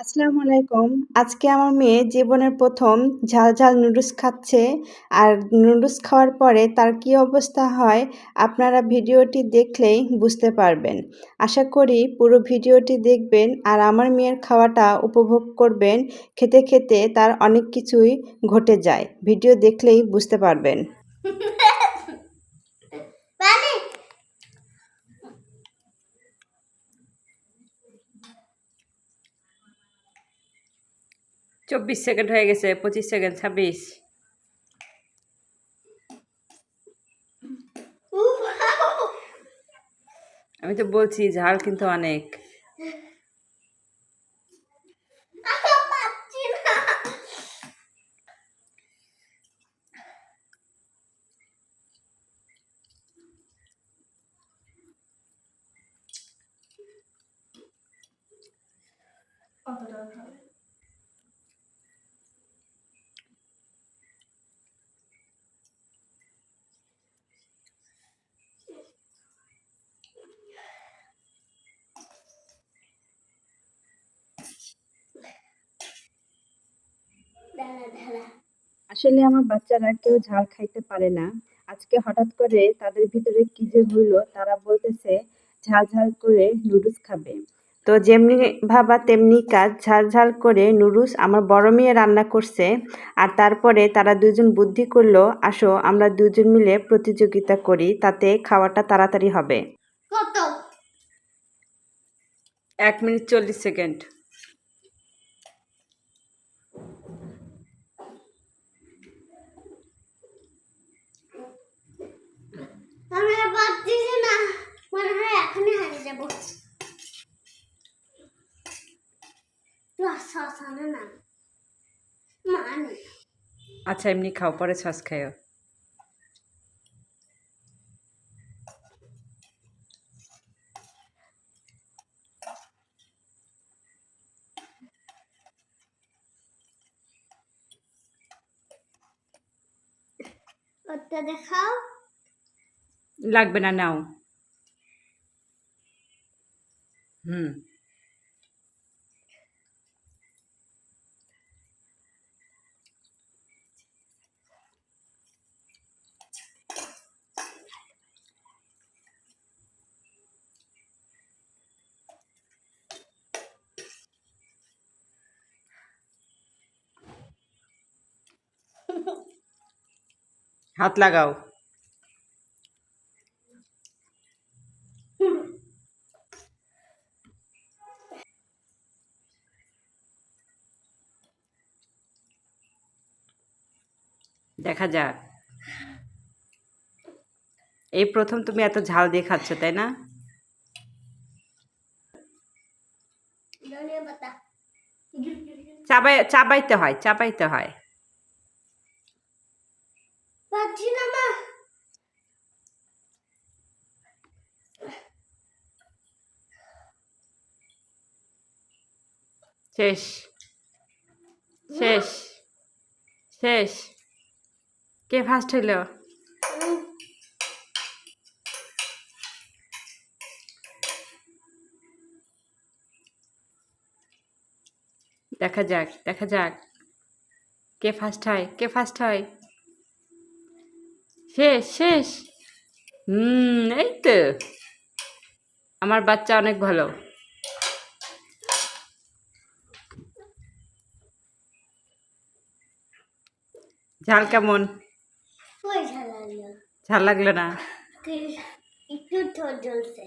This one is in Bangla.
আসসালামু আলাইকুম। আজকে আমার মেয়ে জীবনের ১ম ঝাল, ঝাল নুডলস খাচ্ছে। আর নুডলস খাওয়ার পরে তার কী অবস্থা হয় আপনারা ভিডিওটি দেখলেই বুঝতে পারবেন। আশা করি পুরো ভিডিওটি দেখবেন আর আমার মেয়ের খাওয়াটা উপভোগ করবেন। খেতে, খেতে তার অনেক কিছুই ঘটে যায়। ভিডিও দেখলেই বুঝতে পারবেন। 24 সেকেন্ড হয়ে গেছে, 25 সেকেন্ড, 26। আমি তো বলছি ঝাল কিন্তু অনেক। আসলে আমার বাচ্চারা কেউ ঝাল খাইতে পারে না। আজকে হঠাৎ করে তাদের ভিতরে কি যে হইলো, তারা বলতেছে ঝাল ঝাল করে নুডলস খাবে। তো যেমনি ভাবা তেমনি কাজ, ঝাল ঝাল করে নুডলস আমার বড় মেয়ে রান্না করছে। আর তারপরে তারা দুজন বুদ্ধি করলো, আসো আমরা দুজন মিলে প্রতিযোগিতা করি, তাতে খাওয়াটা তাড়াতাড়ি হবে। 1 মিনিট 40 সেকেন্ড। আমি আর পারতেছি না, মনে হয় এখনই হারিয়ে যাবো। না মানে আচ্ছা এমনি খাও, পরে সস খাইও। ওটা দেখাও। লাগবে না, নাও। হুম। হাত লাগাও। দেখা যাক। এই প্রথম তুমি এত ঝাল দিয়ে খাচ্ছ, তাই না? ধনিয়া পাতা চাবাইতে হয়, চাবাইতে হয়। পাচ্ছি না মা। শেষ, শেষ, শেষ। কে ফার্স্ট হইলো? দেখা যাক, দেখা যাক কে ফার্স্ট হয়, কে ফার্স্ট হয়। শেষ, শেষ। এই তো আমার বাচ্চা অনেক ভালো। ঝাল কেমন? ওই ঝাল লাগলো, ঝাল লাগলো না? একটু ঠোঁট জ্বলছে।